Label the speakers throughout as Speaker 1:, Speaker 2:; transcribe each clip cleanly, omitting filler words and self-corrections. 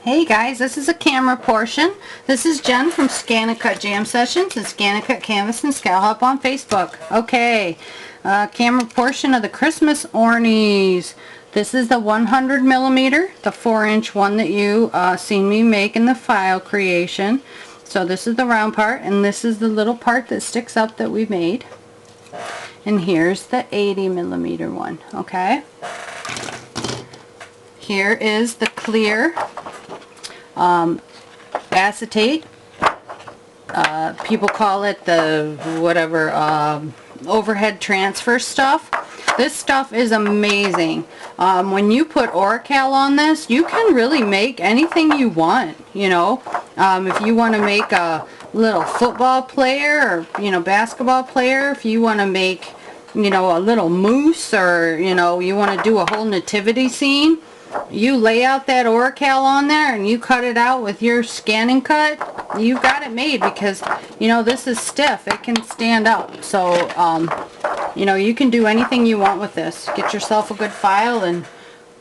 Speaker 1: Hey guys, this is a camera portion. This is Jen from ScanNCut Jam Sessions and ScanNCut Canvas and ScalHub on Facebook. Okay, camera portion of the Christmas Ornies. This is the 100 millimeter, the 4-inch one that you seen me make in the file creation. So this is the round part, and this is the little part that sticks up that we made. And here's the 80 millimeter one. Okay. Here is the clear acetate. People call it the whatever overhead transfer stuff. This stuff is amazing. When you put Oracal on this, you can really make anything you want, you know. If you want to make a little football player or, you know, basketball player, if you want to make, you know, a little moose, or, you know, you want to do a whole nativity scene, you lay out that Oracal on there and you cut it out with your ScanNCut, you got it made, because, you know, this is stiff. It can stand up. So, you know, you can do anything you want with this. Get yourself a good file and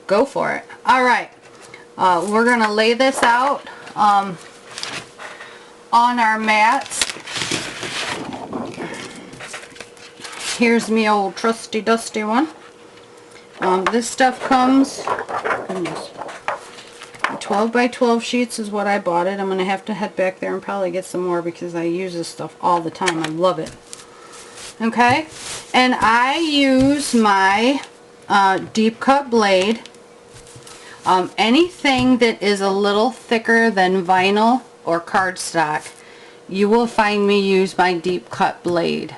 Speaker 1: go for it. Alright, we're going to lay this out on our mats. Here's me old trusty dusty one. This stuff comes, goodness, 12 by 12 sheets is what I bought it. I'm going to have to head back there and probably get some more because I use this stuff all the time. I love it. Okay, and I use my deep cut blade. Anything that is a little thicker than vinyl or cardstock, you will find me use my deep cut blade,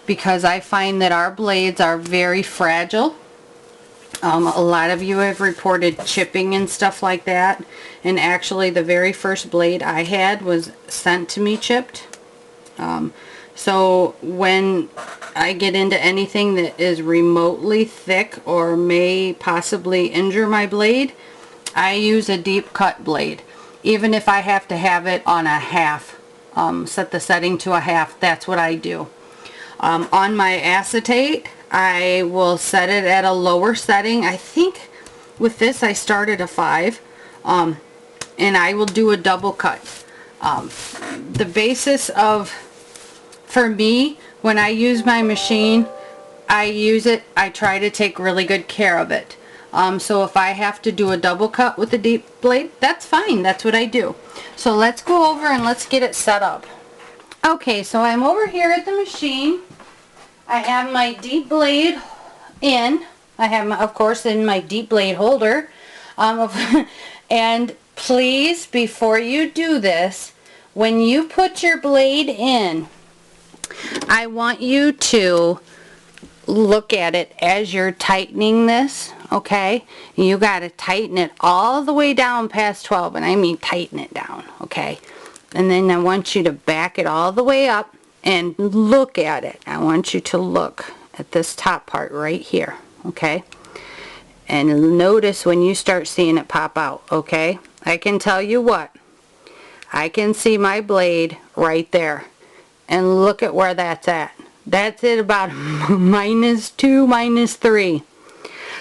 Speaker 1: because I find that our blades are very fragile. A lot of you have reported chipping and stuff like that, and actually the very first blade I had was sent to me chipped. So when I get into anything that is remotely thick or may possibly injure my blade, I use a deep cut blade. Even if I have to have it on a half, set the setting to a half, that's what I do. On my acetate, I will set it at a lower setting. I think with this I start at a 5, and I will do a double cut. The basis of, for me, when I use my machine, I try to take really good care of it. So if I have to do a double cut with a deep blade, that's fine. That's what I do. So let's go over and let's get it set up. Okay, so I'm over here at the machine. I have my deep blade in. I have, of course, in my deep blade holder. And please, before you do this, when you put your blade in, I want you to look at it as you're tightening this, okay? You got to tighten it all the way down past 12, and I mean tighten it down, okay? And then I want you to back it all the way up and look at it. I want you to look at this top part right here, okay? And notice when you start seeing it pop out, okay? I can tell you what, I can see my blade right there. And look at where that's at. That's at about -2, -3.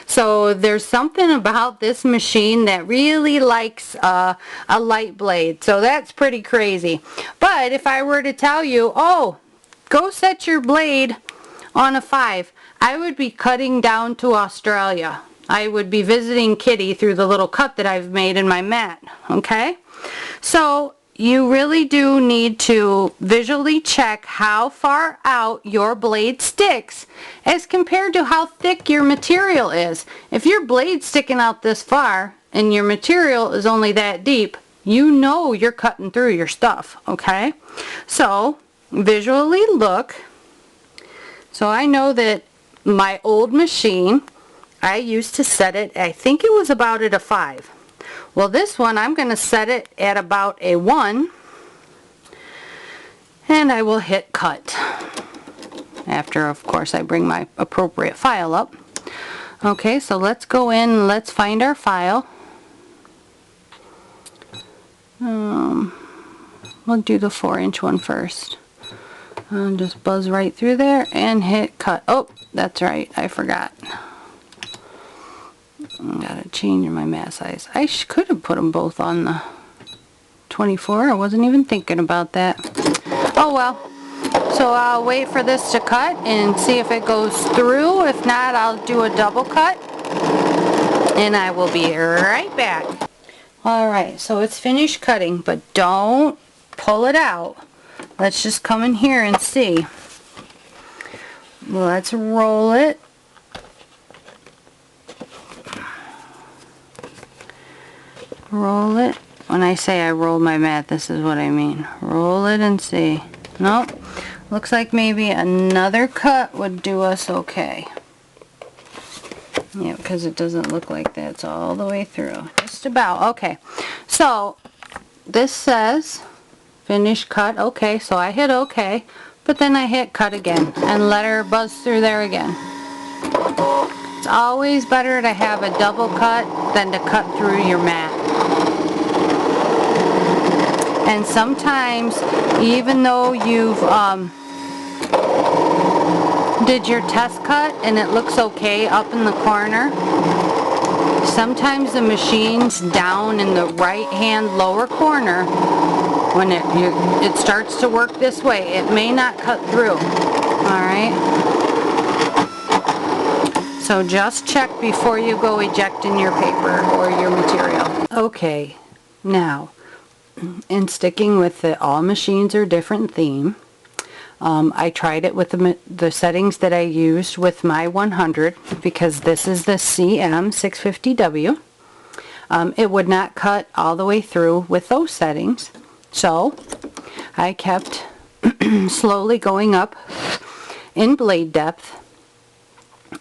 Speaker 1: So there's something about this machine that really likes a light blade. So that's pretty crazy. But if I were to tell you, oh, go set your blade on a 5, I would be cutting down to Australia. I would be visiting Kitty through the little cut that I've made in my mat. Okay? So you really do need to visually check how far out your blade sticks as compared to how thick your material is. If your blade's sticking out this far and your material is only that deep, you know you're cutting through your stuff, okay? So visually look. So I know that my old machine, I used to set it, I think it was about at a 5. Well, this one, I'm going to set it at about a 1, and I will hit cut. After, of course, I bring my appropriate file up. Okay, so let's go in and let's find our file. We'll do the 4-inch one first. Just buzz right through there and hit cut. Oh, that's right, I forgot. Gotta change my mat size. I could have put them both on the 24. I wasn't even thinking about that. Oh well. So I'll wait for this to cut and see if it goes through. If not, I'll do a double cut. And I will be right back. Alright, so it's finished cutting, but don't pull it out. Let's just come in here and see. Let's roll it. Roll it. When I say I roll my mat, this is what I mean. Roll it and see. Nope. Looks like maybe another cut would do us okay. Yeah, because it doesn't look like that's all the way through. Just about. Okay. So, this says finish cut. Okay, so I hit okay. But then I hit cut again and let her buzz through there again. It's always better to have a double cut than to cut through your mat. And sometimes, even though you've did your test cut and it looks okay up in the corner, sometimes the machine's down in the right hand lower corner. When it starts to work this way, it may not cut through. Alright? So just check before you go ejecting your paper or your material. Okay, now, in sticking with the all machines are different theme, I tried it with the settings that I used with my 100, because this is the CM650W. It would not cut all the way through with those settings, so I kept slowly going up in blade depth,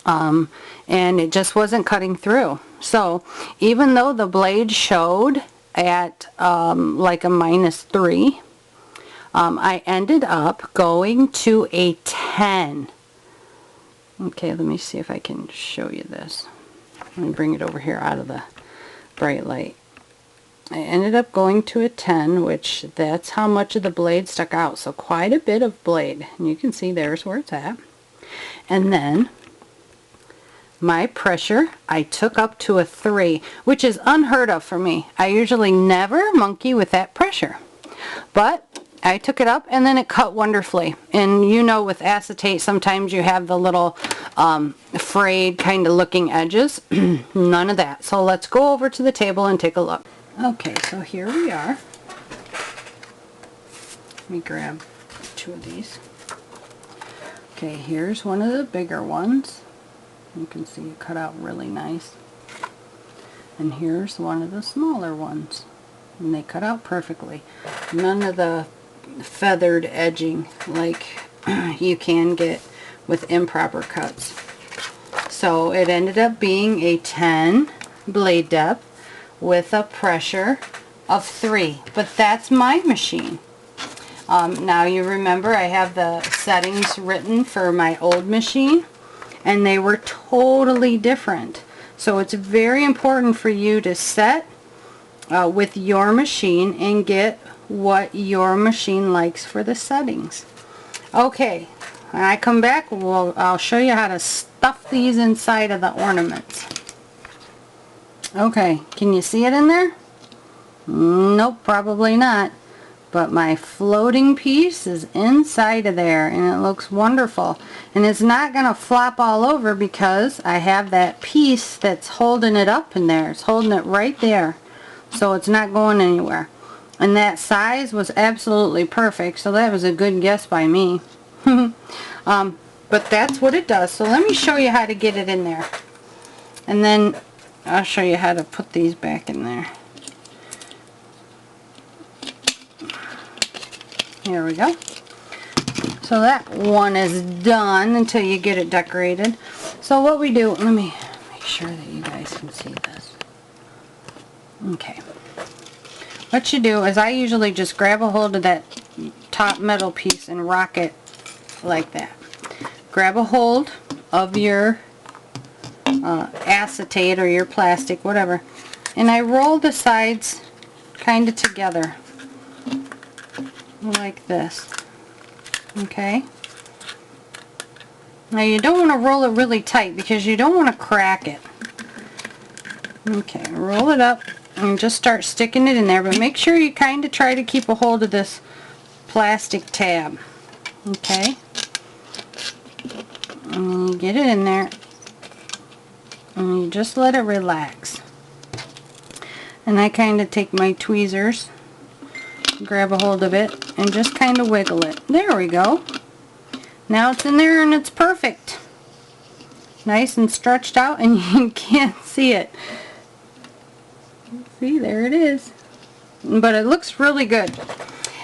Speaker 1: and it just wasn't cutting through. So even though the blade showed at like a -3, I ended up going to a 10. Okay, let me see if I can show you this. Let me bring it over here out of the bright light. I ended up going to a 10, which that's how much of the blade stuck out. So quite a bit of blade. And you can see there's where it's at. And then my pressure I took up to a 3, which is unheard of for me. I usually never monkey with that pressure. But I took it up and then it cut wonderfully. And you know, with acetate sometimes you have the little frayed kind of looking edges. None of that. So let's go over to the table and take a look. Okay, so here we are. Let me grab 2 of these. Okay, here's one of the bigger ones. You can see it cut out really nice. And here's one of the smaller ones. And they cut out perfectly. None of the feathered edging like you can get with improper cuts. So it ended up being a 10 blade depth with a pressure of 3. But that's my machine. Now you remember I have the settings written for my old machine, and they were totally different. So it's very important for you to set with your machine and get what your machine likes for the settings. Okay, when I come back, I'll show you how to stuff these inside of the ornaments. Okay, can you see it in there? Nope, probably not. But my floating piece is inside of there, and it looks wonderful. And it's not going to flop all over because I have that piece that's holding it up in there. It's holding it right there. So it's not going anywhere. And that size was absolutely perfect, so that was a good guess by me. But that's what it does. So let me show you how to get it in there. And then I'll show you how to put these back in there. Here we go. So that one is done until you get it decorated. So what we do, let me make sure that you guys can see this. Okay. What you do is I usually just grab a hold of that top metal piece and rock it like that. Grab a hold of your acetate or your plastic, whatever, and I roll the sides kind of together like this. Okay. Now you don't want to roll it really tight because you don't want to crack it. Okay, roll it up and just start sticking it in there, but make sure you kind of try to keep a hold of this plastic tab. Okay, and you get it in there and you just let it relax. And I kind of take my tweezers, grab a hold of it, and just kind of wiggle it. There we go. Now it's in there and it's perfect. Nice and stretched out, and you can't see it. See, there it is. But it looks really good.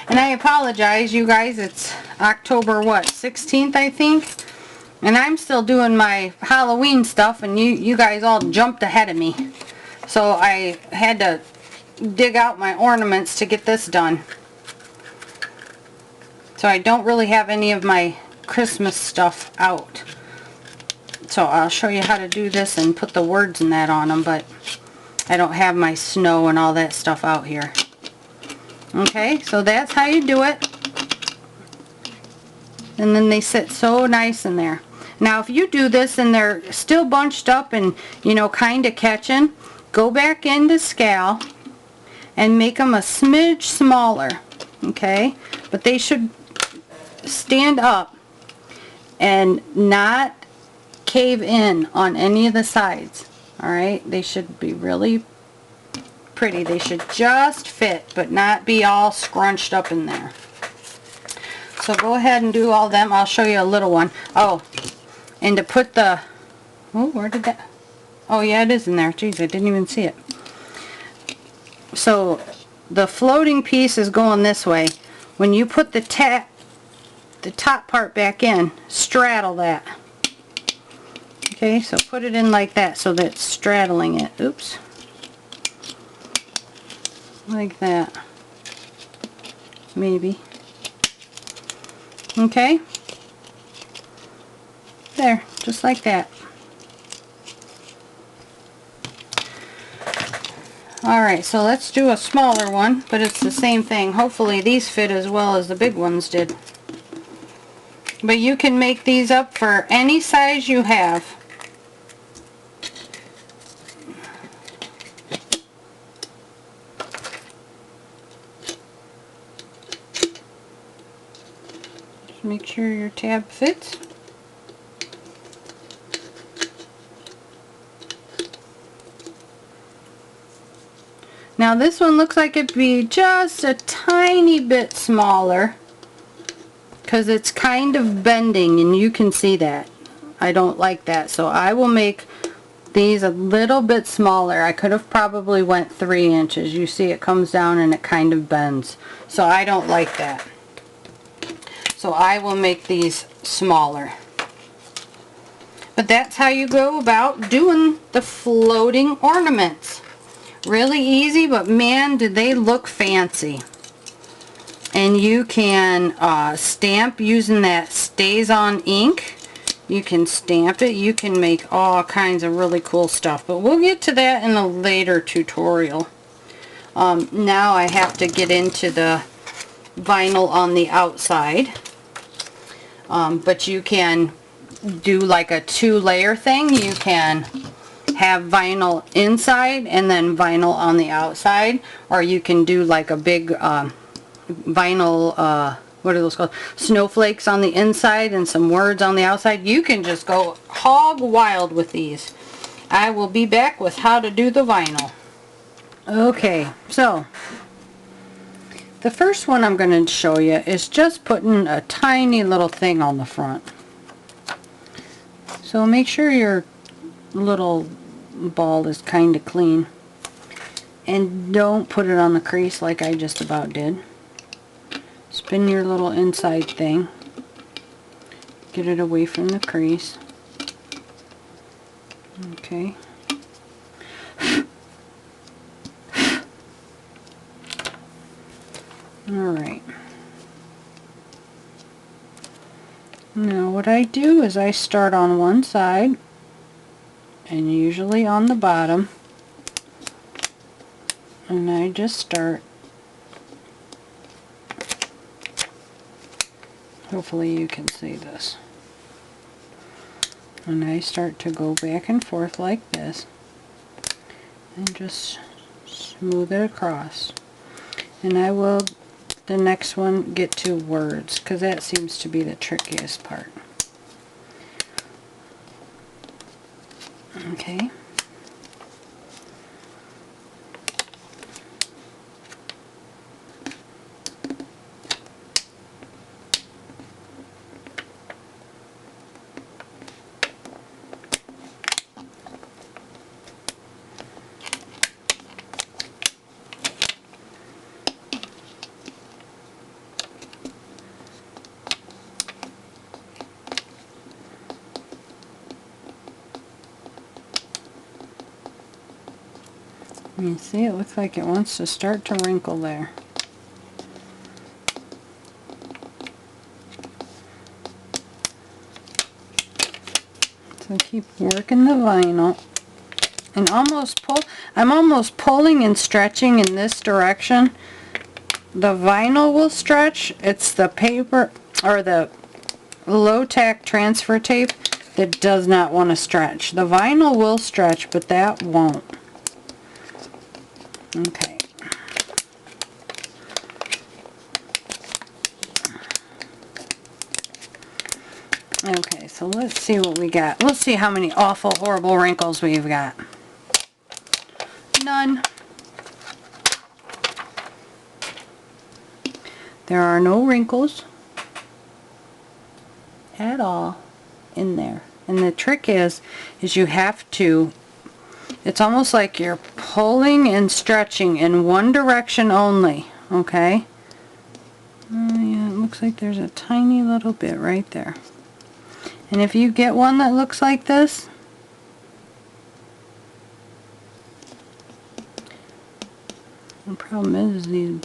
Speaker 1: And I apologize, you guys, it's October, what, 16th, I think? And I'm still doing my Halloween stuff, and you guys all jumped ahead of me. So I had to dig out my ornaments to get this done. So I don't really have any of my Christmas stuff out. So I'll show you how to do this and put the words and that on them, but I don't have my snow and all that stuff out here. Okay, so that's how you do it. And then they sit so nice in there. Now if you do this and they're still bunched up and, you know, kind of catching, go back into Scal and make them a smidge smaller. Okay, but they should stand up and not cave in on any of the sides. Alright, they should be really pretty. They should just fit, but not be all scrunched up in there. So go ahead and do all them. I'll show you a little one. Oh, and to put the, oh, where did that, oh yeah, it is in there. Jeez, I didn't even see it. So the floating piece is going this way. When you put the top part back in, straddle that. Okay, so put it in like that so that it's straddling it. Oops. Like that. Maybe. Okay. There, just like that. Alright, so let's do a smaller one, but it's the same thing. Hopefully these fit as well as the big ones did. But you can make these up for any size you have. Just make sure your tab fits. Now this one looks like it'd be just a tiny bit smaller because it's kind of bending, and you can see that. I don't like that, so I will make these a little bit smaller. I could have probably went 3 inches. You see it comes down and it kind of bends, so I don't like that. So I will make these smaller. But that's how you go about doing the floating ornaments. Really easy, but man, do they look fancy. And you can stamp using that stays on ink. You can stamp it. You can make all kinds of really cool stuff, but we'll get to that in a later tutorial. Now I have to get into the vinyl on the outside. But you can do like a 2-layer thing. You can have vinyl inside and then vinyl on the outside, or you can do like a big vinyl, what are those called, snowflakes on the inside and some words on the outside. You can just go hog wild with these. I will be back with how to do the vinyl. Okay, so the first one I'm going to show you is just putting a tiny little thing on the front. So make sure your little ball is kind of clean, and don't put it on the crease like I just about did. Spin your little inside thing, get it away from the crease. Okay. Alright. Now what I do is I start on one side and usually on the bottom, and I just start, hopefully you can see this, and I start to go back and forth like this, and just smooth it across. And I will, the next one, get to words, because that seems to be the trickiest part. Okay. You see, it looks like it wants to start to wrinkle there. So keep working the vinyl. And I'm almost pulling and stretching in this direction. The vinyl will stretch. It's the paper, or the low-tack transfer tape, that does not want to stretch. The vinyl will stretch, but that won't. Okay. Okay, so let's see what we got. Let's see how many awful, horrible wrinkles we've got. None. There are no wrinkles at all in there. And the trick is you have to, it's almost like you're pulling and stretching in one direction only, okay? Yeah, it looks like there's a tiny little bit right there. And if you get one that looks like this, the problem is these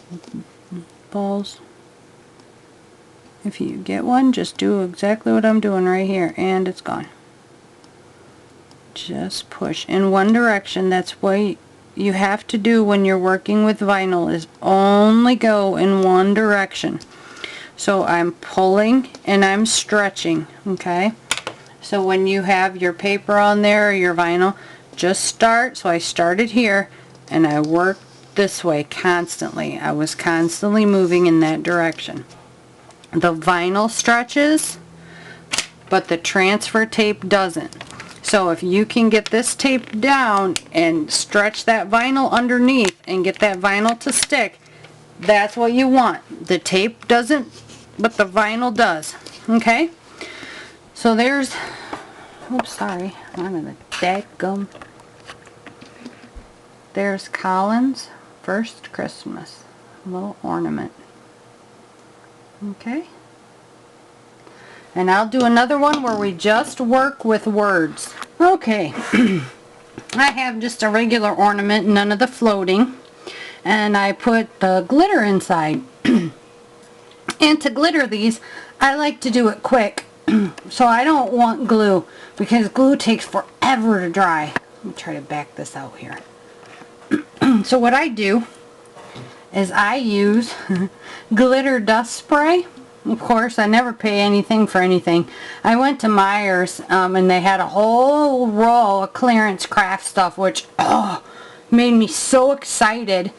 Speaker 1: balls. If you get one, just do exactly what I'm doing right here, and it's gone. Just push in one direction. That's what you have to do when you're working with vinyl, is only go in one direction. So I'm pulling and I'm stretching, okay? So when you have your paper on there or your vinyl, just start. So I started here and I worked this way constantly. I was constantly moving in that direction. The vinyl stretches, but the transfer tape doesn't. So if you can get this tape down and stretch that vinyl underneath and get that vinyl to stick, that's what you want. The tape doesn't, but the vinyl does. Okay? So there's, oops, sorry, I'm in the dadgum. There's Colin's First Christmas, a little ornament. Okay? And I'll do another one where we just work with words. Okay. I have just a regular ornament, none of the floating. And I put the glitter inside. And to glitter these, I like to do it quick. So I don't want glue, because glue takes forever to dry. Let me try to back this out here. So what I do is I use glitter dust spray. Of course, I never pay anything for anything. I went to Meijer's and they had a whole roll of clearance craft stuff, which made me so excited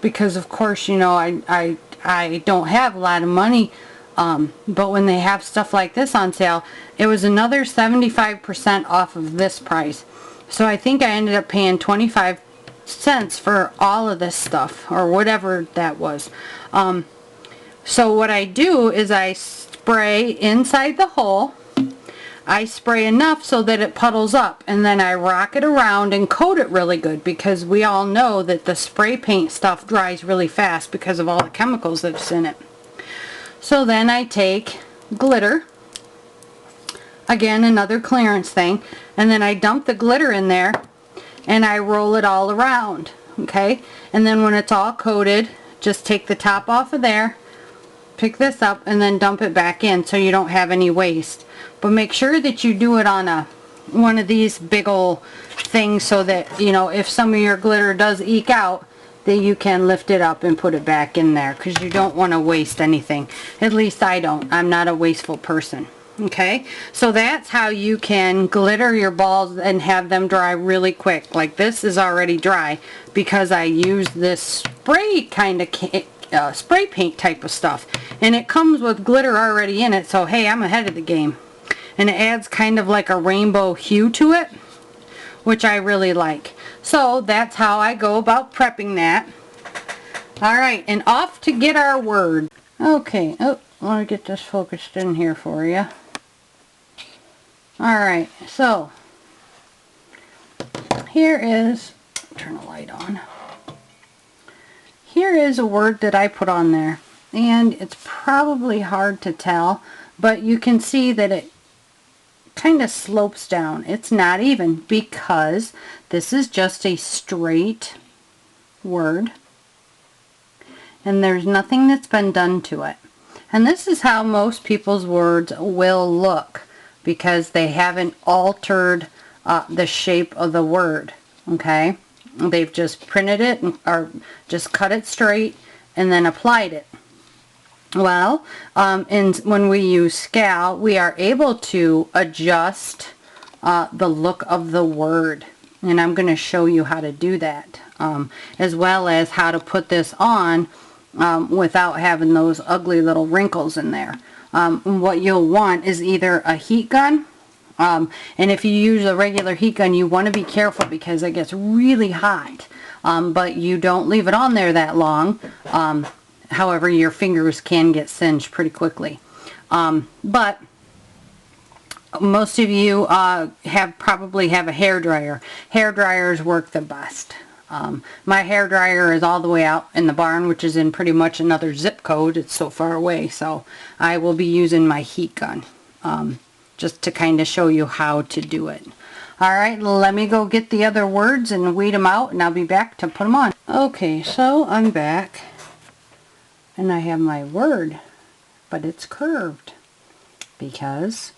Speaker 1: because of course, you know, I don't have a lot of money, but when they have stuff like this on sale, it was another 75% off of this price. So I think I ended up paying 25 cents for all of this stuff, or whatever that was. So what I do is I spray inside the hole. I spray enough so that it puddles up, and then I rock it around and coat it really good, because we all know that the spray paint stuff dries really fast because of all the chemicals that's in it. So then I take glitter, again another clearance thing, and then I dump the glitter in there and I roll it all around, okay? And then when it's all coated, just take the top off of there, pick this up, and then dump it back in so you don't have any waste. But make sure that you do it on one of these big old things, so that, you know, if some of your glitter does eke out, that you can lift it up and put it back in there, because you don't want to waste anything. At least I don't. I'm not a wasteful person. Okay, so that's how you can glitter your balls and have them dry really quick. Like this is already dry because I used this spray kind of spray paint type of stuff, and it comes with glitter already in it, so hey, I'm ahead of the game. And it adds kind of like a rainbow hue to it, which I really like. So that's how I go about prepping that. Alright, and off to get our word. Okay, oh, I want to get this focused in here for you. Alright, so here is, turn the light on. Here is a word that I put on there, and it's probably hard to tell, but you can see that it kind of slopes down. It's not even because this is just a straight word, and there's nothing that's been done to it. And this is how most people's words will look, because they haven't altered the shape of the word. Okay, they've just printed it or just cut it straight and then applied it. Well, and when we use Scal, we are able to adjust the look of the word, and I'm going to show you how to do that, as well as how to put this on without having those ugly little wrinkles in there. What you'll want is either a heat gun, and if you use a regular heat gun, you want to be careful because it gets really hot, but you don't leave it on there that long. However, your fingers can get singed pretty quickly. But most of you probably have a hair dryer. Hair dryers work the best. My hair dryer is all the way out in the barn, which is in pretty much another zip code. It's so far away, so I will be using my heat gun just to kind of show you how to do it. Alright, let me go get the other words and weed them out, and I'll be back to put them on. Okay, so I'm back, and I have my word, but it's curved because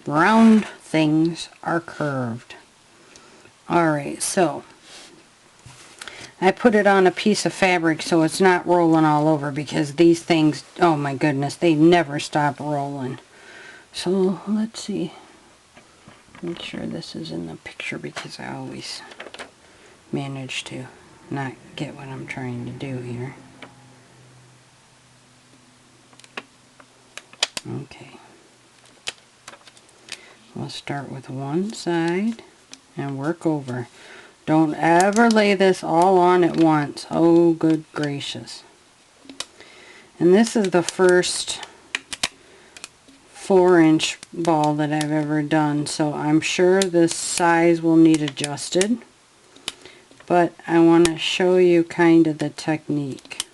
Speaker 1: round things are curved. Alright, so I put it on a piece of fabric so it's not rolling all over, because these things, oh my goodness, they never stop rolling. So let's see, make sure this is in the picture because I always manage to not get what I'm trying to do here. Okay, we'll start with one side and work over. Don't ever lay this all on at once. Oh, good gracious. And this is the first 4-inch ball that I've ever done, so I'm sure this size will need adjusted. But I want to show you kind of the technique.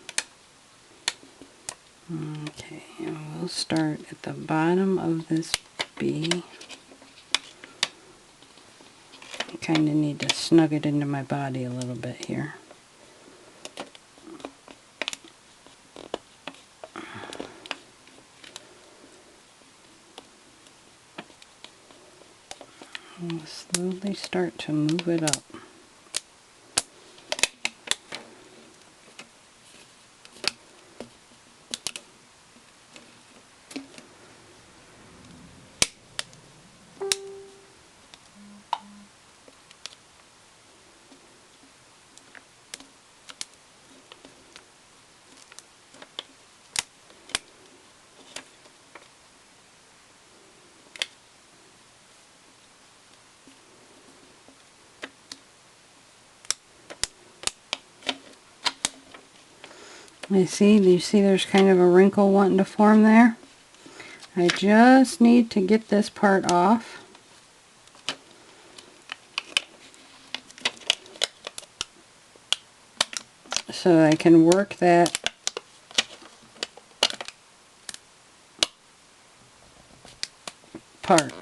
Speaker 1: Okay, and we'll start at the bottom of this B. I kind of need to snug it into my body a little bit here. We'll slowly start to move it up. Do you see there's kind of a wrinkle wanting to form there? I just need to get this part off. So I can work that part.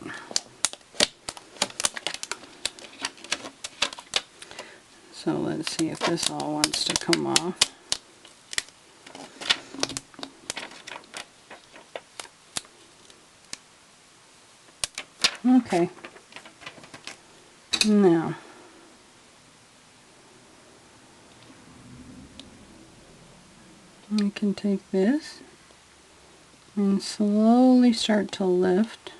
Speaker 1: So let's see if this all wants to come off. Okay, now I can take this and slowly start to lift.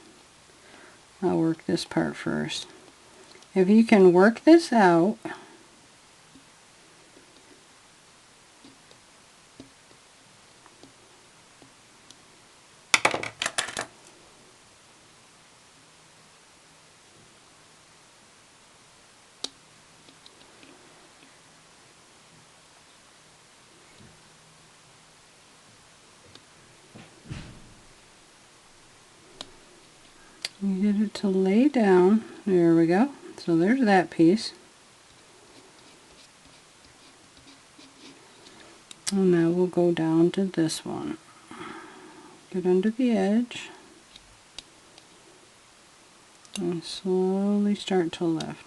Speaker 1: I'll work this part first. If you can work this out, you get it to lay down. There we go. So there's that piece. And now we'll go down to this one. Get under the edge and slowly start to lift.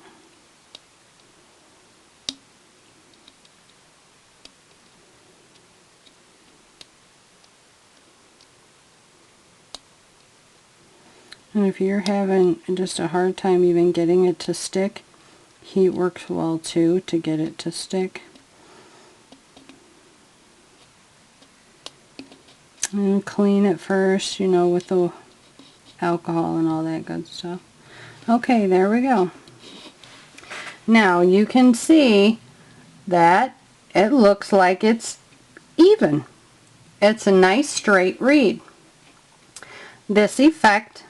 Speaker 1: And if you're having just a hard time even getting it to stick, heat works well too to get it to stick. And clean it first, you know, with the alcohol and all that good stuff. Okay, there we go. Now you can see that it looks like it's even. It's a nice straight read. This effect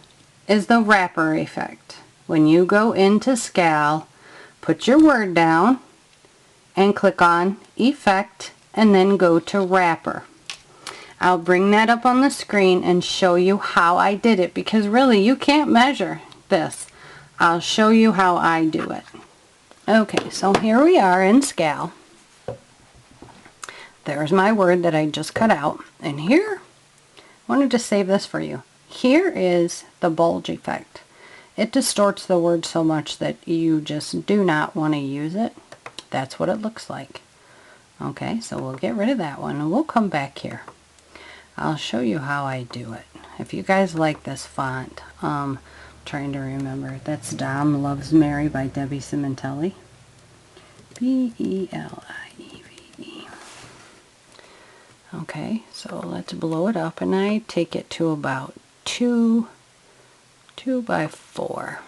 Speaker 1: is the wrapper effect. When you go into Scal, put your word down and click on Effect and then go to Wrapper. I'll bring that up on the screen and show you how I did it, because really you can't measure this. I'll show you how I do it. Okay, so here we are in Scal. There's my word that I just cut out, and here, I wanted to save this for you. Here is the bulge effect. It distorts the word so much that you just do not want to use it. That's what it looks like. Okay, so we'll get rid of that one and we'll come back here. I'll show you how I do it. If you guys like this font, trying to remember, that's Dom Loves Mary by Debbie Cimentelli. B-E-L-I-E-V-E. Okay, so let's blow it up, and I take it to about 2 by 4.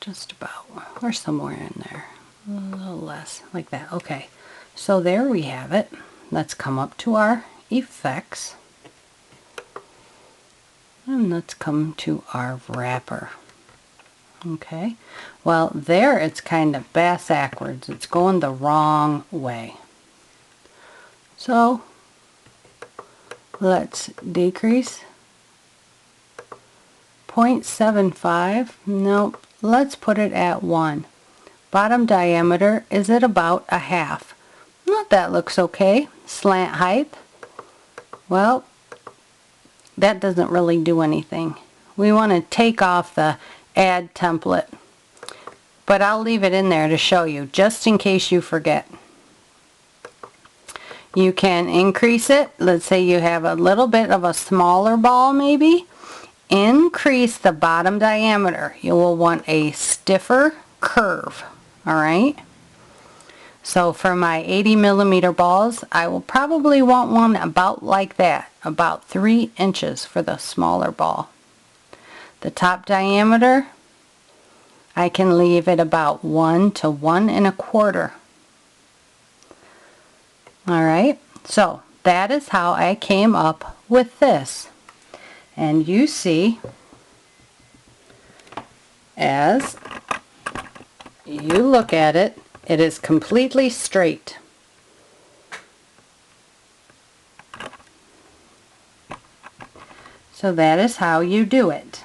Speaker 1: Just about, or somewhere in there. A little less, like that. Okay, so there we have it. Let's come up to our effects. And let's come to our wrapper. Okay, well there it's kind of backwards. It's going the wrong way. So let's decrease 0.75. Nope, let's put it at 1. Bottom diameter is at about a half. Well, that looks okay. Slant height, well, that doesn't really do anything. We want to take off the add template, but I'll leave it in there to show you just in case you forget. You can increase it. Let's say you have a little bit of a smaller ball, maybe. Increase the bottom diameter. You will want a stiffer curve. Alright? So for my 80mm balls, I will probably want one about like that. About 3 inches for the smaller ball. The top diameter, I can leave it about 1 to 1 1/4. Alright, so that is how I came up with this. And you see, as you look at it, it is completely straight. So that is how you do it.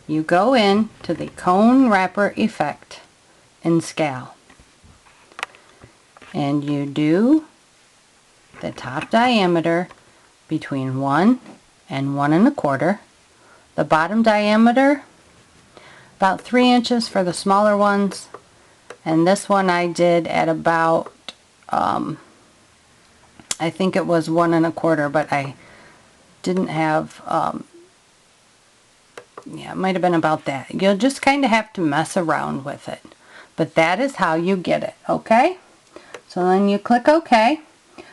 Speaker 1: You go in to the cone wrapper effect in Scal. And you do the top diameter between 1 and 1 1/4. The bottom diameter about 3 inches for the smaller ones. And this one I did at about, I think it was 1 1/4, but I didn't have, yeah, it might have been about that. You'll just kind of have to mess around with it. But that is how you get it, okay? So then you click OK.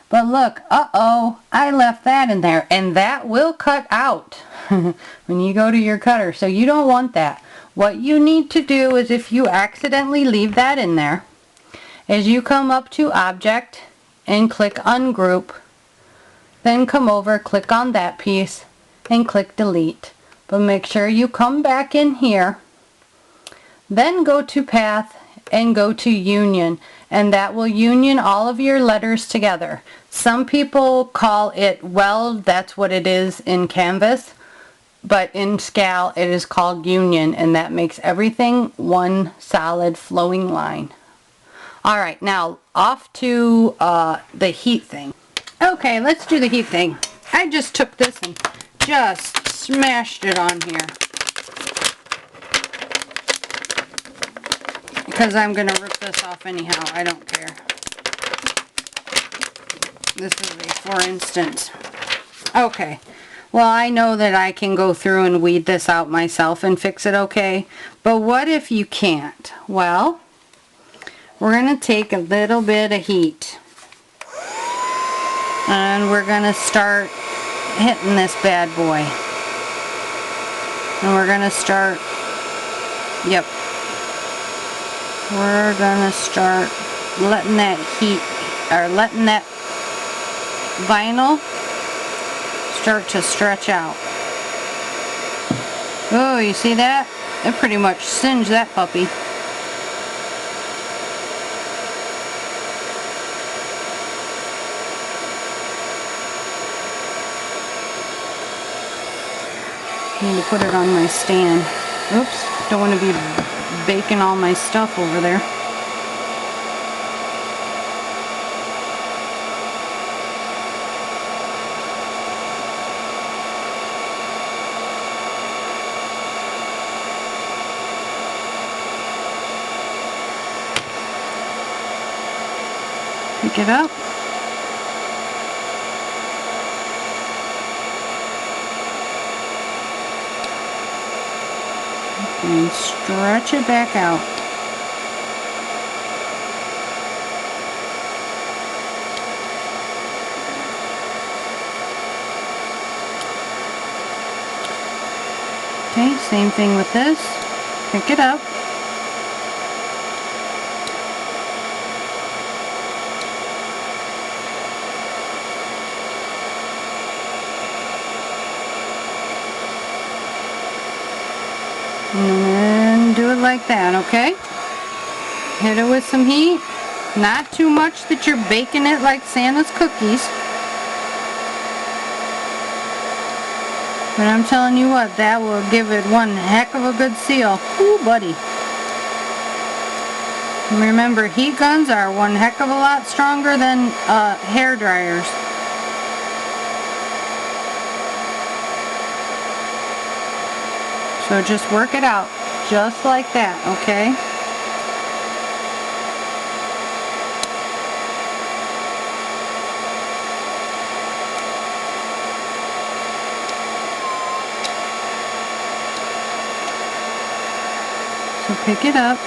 Speaker 1: But look, uh-oh, I left that in there, and that will cut out when you go to your cutter, so you don't want that. What you need to do is, if you accidentally leave that in there, is you come up to Object and click Ungroup, then come over, click on that piece, and click Delete. But make sure you come back in here, then go to Path and go to Union, and that will union all of your letters together. Some people call it weld, that's what it is in Canvas, but in Scal it is called Union, and that makes everything one solid flowing line. Alright, now off to the heat thing. Okay, let's do the heat thing. I just took this and just smashed it on here, because I'm going to rip this off anyhow. I don't care. This is a for instance. Okay. Well, I know that I can go through and weed this out myself and fix it okay. But what if you can't? Well, we're going to take a little bit of heat. And we're going to start hitting this bad boy. And we're going to start, yep. We're gonna start letting that heat, or letting that vinyl start to stretch out. Oh, you see that? It pretty much singed that puppy. I need to put it on my stand. Oops, don't want to be baking all my stuff over there. Pick it up. And stretch it back out. Okay, same thing with this. Pick it up. And then do it like that, okay? Hit it with some heat. Not too much that you're baking it like Santa's cookies. But I'm telling you what, that will give it one heck of a good seal. Ooh, buddy. And remember, heat guns are one heck of a lot stronger than hair dryers. So just work it out, just like that, okay? So pick it up.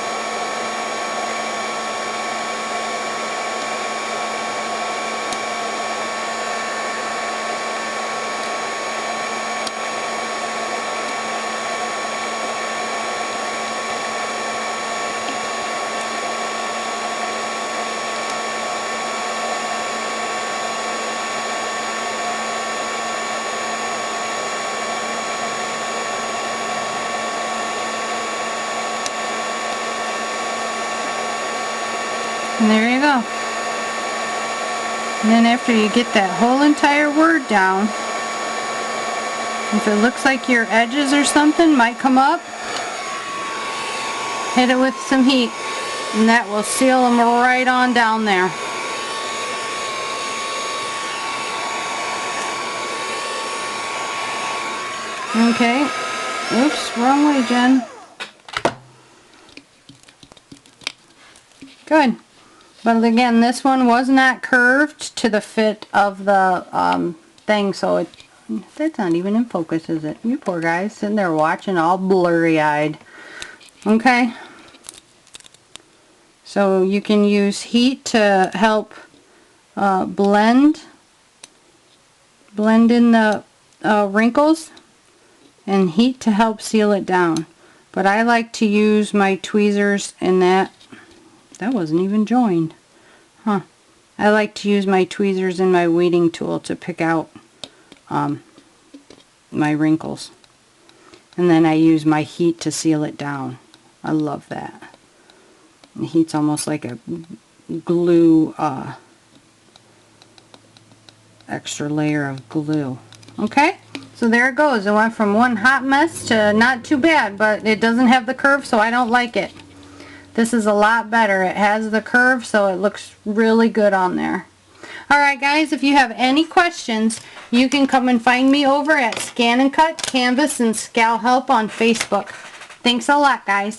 Speaker 1: And there you go. And then after you get that whole entire word down, if it looks like your edges or something might come up, hit it with some heat, and that will seal them right on down there. Okay. Oops, wrong way, Jen. Good. But again, this one was not curved to the fit of the thing, so that's not even in focus, is it? You poor guys sitting there watching all blurry-eyed. Okay? So you can use heat to help blend in the wrinkles and heat to help seal it down. But I like to use my tweezers in that wasn't even joined. Huh. I like to use my tweezers and my weeding tool to pick out my wrinkles. And then I use my heat to seal it down. I love that. The heat's almost like a glue, extra layer of glue. Okay, so there it goes. It went from one hot mess to not too bad, but it doesn't have the curve, so I don't like it. This is a lot better. It has the curve, so it looks really good on there. Alright guys, if you have any questions, you can come and find me over at ScanNCut, Canvas, and Scal Help on Facebook. Thanks a lot, guys.